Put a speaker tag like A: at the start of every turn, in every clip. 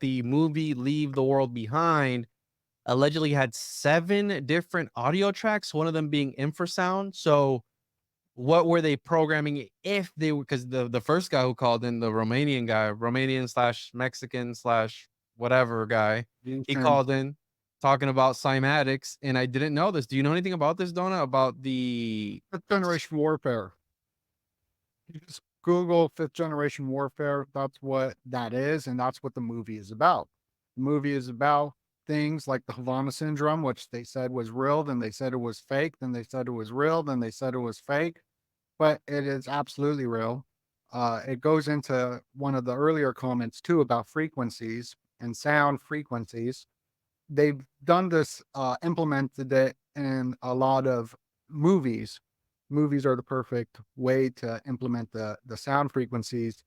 A: the movie Leave the World Behind allegedly had 7 different audio tracks, one of them being infrasound. So what were they programming if they were, because the first guy who called in, the Romanian guy, Romanian slash Mexican slash whatever guy, he
B: And
A: called in talking about cymatics, and I didn't know this. Do you know anything about this, Donna? About the
B: fifth generation warfare. You just Google fifth generation warfare. That's what that is, and that's what the movie is about. The movie is about things like the Havana syndrome, which they said was real, then they said it was fake, then they said it was real, then they said it was fake, but it is absolutely real. It goes into one of the earlier comments too about frequencies and sound frequencies. They've done this, implemented it in a lot of movies. Movies are the perfect way to implement the sound frequencies,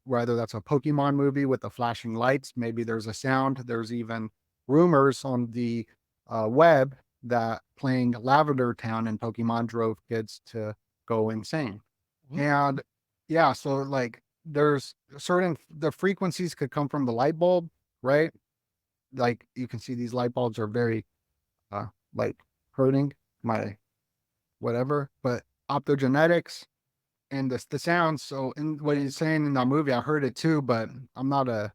B: whether that's a Pokemon movie with the flashing lights, maybe there's a sound. There's even rumors on the, web that playing Lavender Town in Pokemon drove kids to go insane.
A: what?
B: And yeah, so like there's certain the frequencies could come from the light bulb, right? Like you can see these light bulbs are very like hurting my whatever, but optogenetics and the sounds. So in what he's saying in that movie, I heard it too, but I'm not a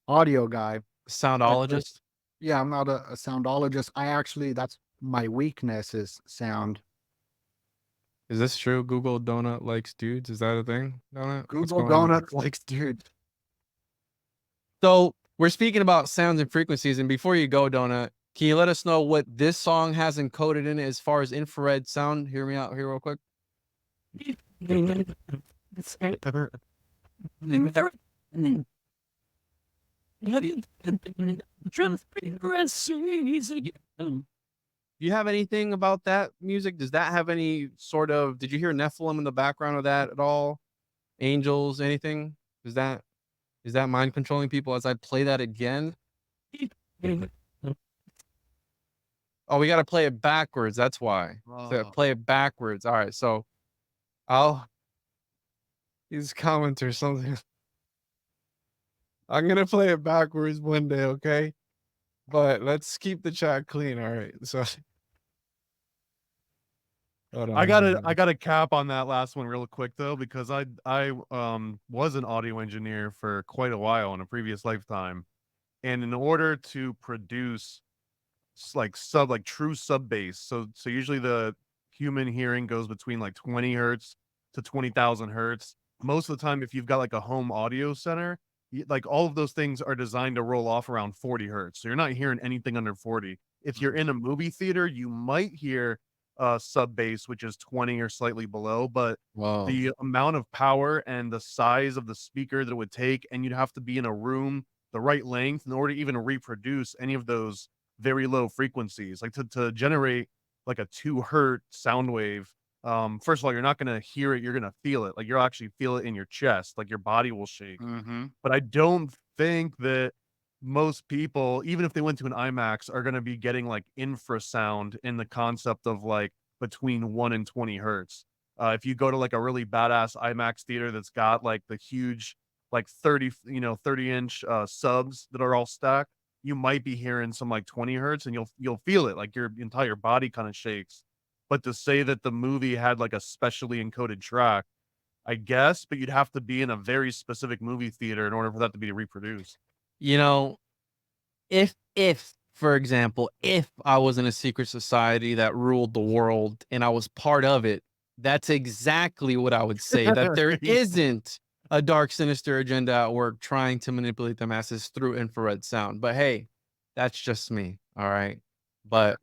B: audio guy. But
A: Soundologist?
B: yeah, I'm not a soundologist. I actually that's my weakness is sound.
A: Is this true? Google Donut likes dudes. Is that a thing? Donut? What's
B: Google
A: going on?
B: Donuts likes dude.
A: So we're speaking about sounds and frequencies, and before you go, Donut, can you let us know what this song has encoded in it as far as infrared sound? Hear me out here real quick. Do you have anything about that music? Does that have any sort of, did you hear Nephilim in the background of that at all? Angels, anything? Is that mind controlling people as I play that again? Oh, we gotta play it backwards, that's why. So
B: Oh,
A: play it backwards. Alright, so I'll use comment or something. I'm gonna play it backwards one day, okay? But let's keep the chat clean, alright? So hold
C: I
A: on,
C: got
A: hold
C: to I
A: on.
C: got to cap on that last one real quick though, because I was an audio engineer for quite a while in a previous lifetime, and in order to produce like true sub bass, so usually the human hearing goes between like 20 hertz to 20,000 hertz. Most of the time, if you've got like a home audio center, like all of those things are designed to roll off around 40 hertz, so you're not hearing anything under 40. If you're
B: mhm.
C: in a movie theater, you might hear sub bass, which is 20 or slightly below, but
A: Whoa.
C: the amount of power and the size of the speaker that it would take, and you'd have to be in a room the right length in order to even reproduce any of those very low frequencies. Like to generate like a 2 hertz sound wave. First of all, you're not gonna hear it, you're gonna feel it. Like you'll actually feel it in your chest, like your body will shake.
B: Mhm.
C: But I don't think that most people, even if they went to an IMAX, are gonna be getting like infrasound in the concept of like between 1 and 20 hertz. If you go to like a really badass IMAX theater that's got like the huge like 30-inch subs that are all stacked, you might be hearing some like 20 hertz and you'll feel it, like your entire body kind of shakes. But to say that the movie had like a specially encoded track, I guess, but you'd have to be in a very specific movie theater in order for that to be reproduced.
A: You know, if, for example, if I was in a secret society that ruled the world and I was part of it, that's exactly what I would say, that there isn't a dark, sinister agenda at work trying to manipulate the masses through infrared sound. But hey, that's just me. All right. But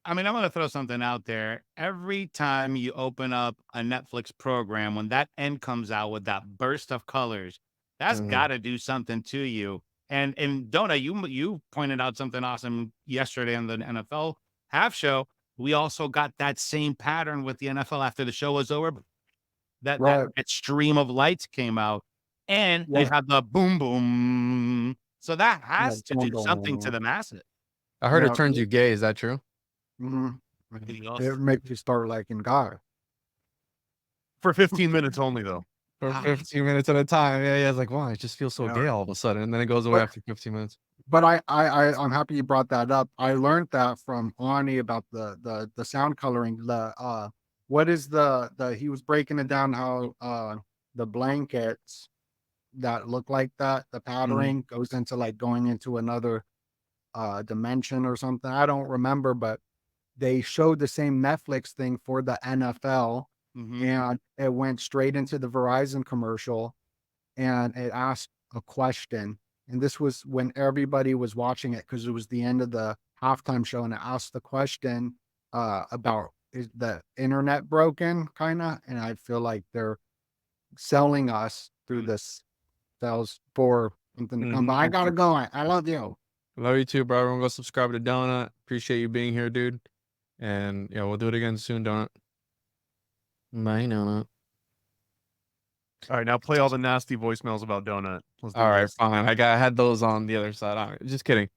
D: I mean, I'm gonna throw something out there. Every time you open up a Netflix program, when that end comes out with that burst of colors, that's
A: mhm.
D: gotta do something to you. And Donna, you pointed out something awesome yesterday on the NFL half show. We also got that same pattern with the NFL after the show was over.
B: Right.
D: That stream of lights came out, and they
B: Yeah.
D: had the boom boom. So that
B: Yeah.
D: has to do something to the masses.
A: I heard it
B: Yeah.
A: turns you gay. Is that true?
B: Mhm.
D: Really awesome.
B: It makes you start liking God.
C: For 15 minutes only though.
A: for
D: Ah.
A: 15 minutes at a time. Yeah, it's like, wow, I just feel so
B: Yeah.
A: gay all of a sudden, and then it goes away
B: But
A: after 15 minutes.
B: but I'm happy you brought that up. I learned that from Ani about the sound coloring. What is the he was breaking it down how the blankets that look like that, the patterning goes into like going into another dimension or something. I don't remember, but they showed the same Netflix thing for the NFL,
D: Mhm.
B: and it went straight into the Verizon commercial, and it asked a question. And this was when everybody was watching it because it was the end of the halftime show, and it asked the question about is the internet broken, kind of. And I feel like they're selling us through this sales for something to come. But I gotta go. I love you.
A: Love you too, bro. Everyone go subscribe to Donut. Appreciate you being here, dude. And yeah, we'll do it again soon, Donut. Bye, Donut.
C: All right, now play all the nasty voicemails about Donut. Let's do
A: All right,
C: this.
A: fine. I had those on the other side. All right, just kidding.